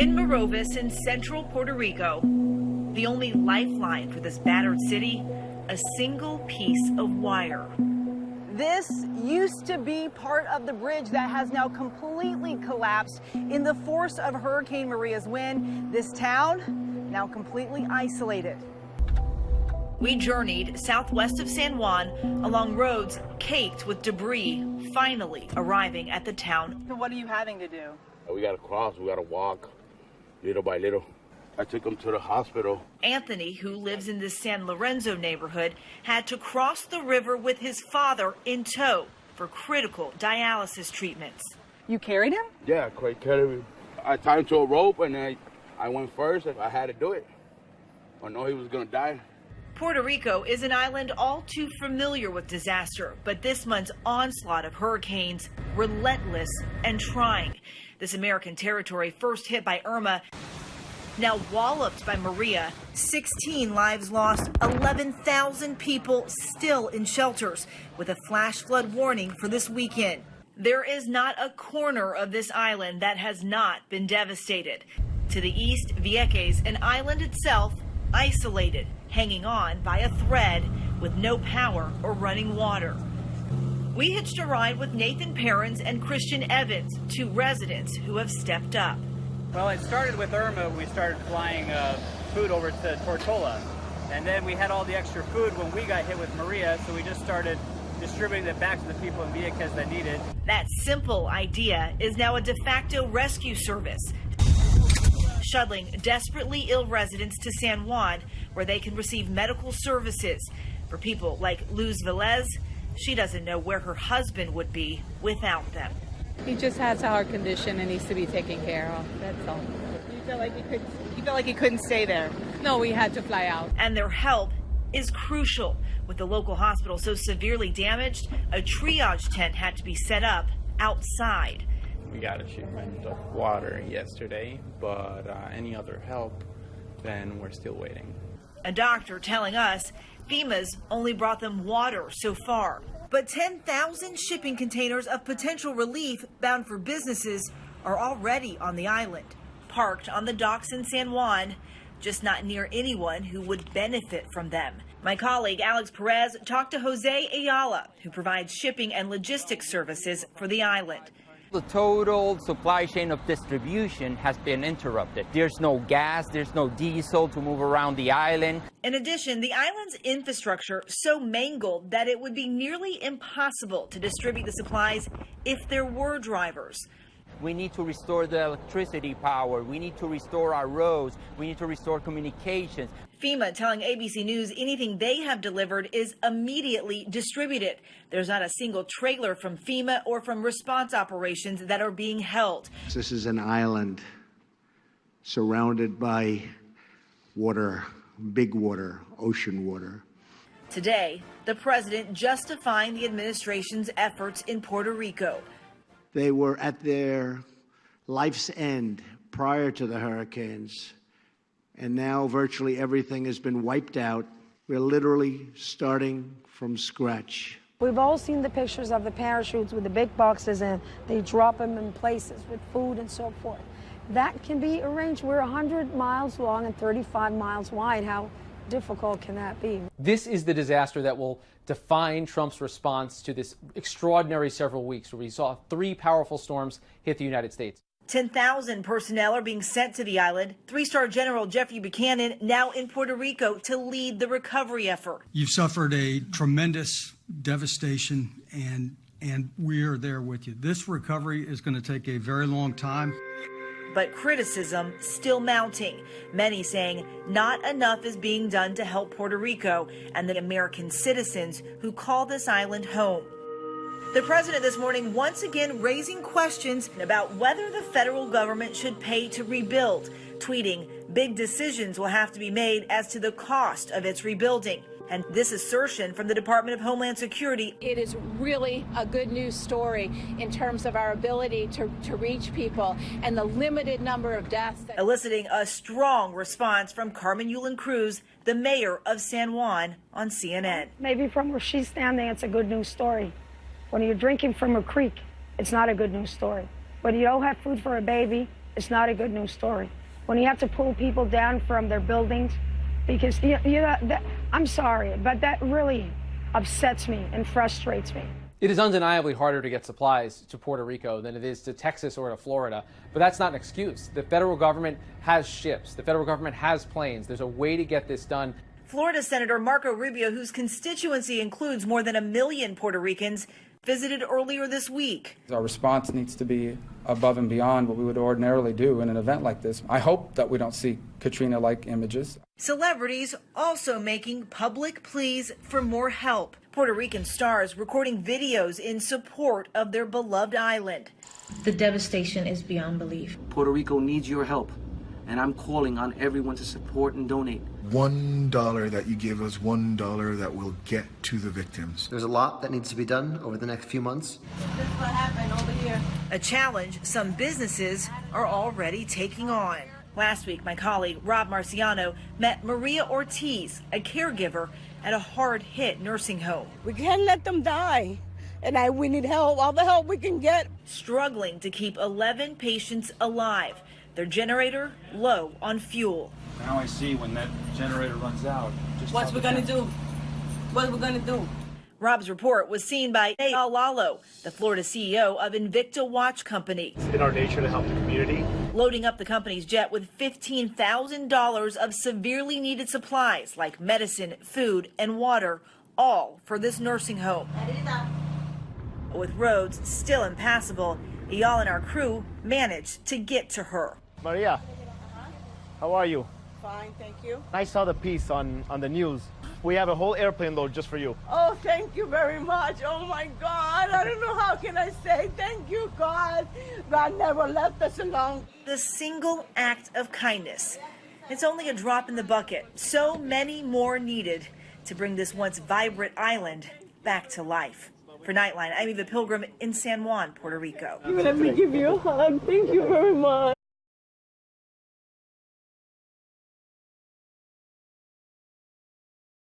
In Morovis in central Puerto Rico, the only lifeline for this battered city, a single piece of wire. This used to be part of the bridge that has now completely collapsed in the force of Hurricane Maria's wind. This town now completely isolated. We journeyed southwest of San Juan along roads caked with debris, finally arriving at the town. So what are you having to do? We got to cross, we got to walk little by little. I took him to the hospital. Anthony, who lives in the San Lorenzo neighborhood, had to cross the river with his father in tow for critical dialysis treatments. You carried him? Yeah, I carried him. I tied him to a rope and I went first if I had to do it. I know he was going to die. Puerto Rico is an island all too familiar with disaster, but this month's onslaught of hurricanes, relentless and trying. This American territory, first hit by Irma, now walloped by Maria, 16 lives lost, 11,000 people still in shelters, with a flash flood warning for this weekend. There is not a corner of this island that has not been devastated. To the east, Vieques, an island itself, isolated, hanging on by a thread with no power or running water. We hitched a ride with Nathan Perrins and Christian Evans, two residents who have stepped up. Well, it started with Irma. We started flying food over to Tortola, and then we had all the extra food when we got hit with Maria, so we just started distributing it back to the people in Vieques that need it. That simple idea is now a de facto rescue service, shuttling desperately ill residents to San Juan, where they can receive medical services. For people like Luz Velez, she doesn't know where her husband would be without them. He just has a heart condition and needs to be taken care of, that's all. You felt like he couldn't stay there? No, we had to fly out. And their help is crucial. With the local hospital so severely damaged, a triage tent had to be set up outside. We got a shipment of water yesterday, but any other help, then we're still waiting. A doctor telling us FEMA's only brought them water so far. But 10,000 shipping containers of potential relief bound for businesses are already on the island, parked on the docks in San Juan, just not near anyone who would benefit from them. My colleague Alex Perez talked to Jose Ayala, who provides shipping and logistics services for the island. The total supply chain of distribution has been interrupted. There's no gas, there's no diesel to move around the island. In addition, the island's infrastructure so mangled that it would be nearly impossible to distribute the supplies if there were drivers. We need to restore the electricity power. We need to restore our roads. We need to restore communications. FEMA telling ABC News anything they have delivered is immediately distributed. There's not a single trailer from FEMA or from response operations that are being held. This is an island surrounded by water, big water, ocean water. Today, the president justifying the administration's efforts in Puerto Rico. They were at their life's end prior to the hurricanes, and now virtually everything has been wiped out. We're literally starting from scratch. We've all seen the pictures of the parachutes with the big boxes, and they drop them in places with food and so forth. That can be arranged. We're 100 miles long and 35 miles wide. How difficult can that be? This is the disaster that will define Trump's response to this extraordinary several weeks where we saw 3 powerful storms hit the United States. 10,000 personnel are being sent to the island. 3-star General Jeffrey Buchanan now in Puerto Rico to lead the recovery effort. You've suffered a tremendous devastation, and we are there with you. This recovery is going to take a very long time. But criticism still mounting. Many saying not enough is being done to help Puerto Rico and the American citizens who call this island home. The president this morning once again raising questions about whether the federal government should pay to rebuild, tweeting, "Big decisions will have to be made as to the cost of its rebuilding." And this assertion from the Department of Homeland Security. It is really a good news story in terms of our ability to reach people and the limited number of deaths. Eliciting a strong response from Carmen Yulin Cruz, the mayor of San Juan, on CNN. Maybe from where she's standing, it's a good news story. When you're drinking from a creek, it's not a good news story. When you don't have food for a baby, it's not a good news story. When you have to pull people down from their buildings, because I'm sorry, but that really upsets me and frustrates me. It is undeniably harder to get supplies to Puerto Rico than it is to Texas or to Florida, but that's not an excuse. The federal government has ships. The federal government has planes. There's a way to get this done. Florida Senator Marco Rubio, whose constituency includes more than 1 million Puerto Ricans, visited earlier this week. Our response needs to be above and beyond what we would ordinarily do in an event like this. I hope that we don't see Katrina-like images. Celebrities also making public pleas for more help. Puerto Rican stars recording videos in support of their beloved island. The devastation is beyond belief. Puerto Rico needs your help, and I'm calling on everyone to support and donate. $1 that you give us, $1 that will get to the victims. There's a lot that needs to be done over the next few months. This is what happened over here. A challenge some businesses are already taking on. Last week, my colleague Rob Marciano met Maria Ortiz, a caregiver at a hard-hit nursing home. We can't let them die, and we need help, all the help we can get. Struggling to keep 11 patients alive, their generator low on fuel. Now I see when that generator runs out. What's we gonna do? What we gonna do? Rob's report was seen by Al Lalo, the Florida CEO of Invicta Watch Company. It's in our nature to help the community. Loading up the company's jet with $15,000 of severely needed supplies like medicine, food, and water, all for this nursing home. With roads still impassable, Eyal and our crew managed to get to her. Maria, how are you? Fine, thank you. I saw the piece on the news. We have a whole airplane load just for you. Oh, thank you very much. Oh my God, I don't know how can I say thank you, God. God never left us alone. The single act of kindness. It's only a drop in the bucket. So many more needed to bring this once vibrant island back to life. For Nightline, I'm Eva Pilgrim in San Juan, Puerto Rico. Let me give you a hug. Thank you very much.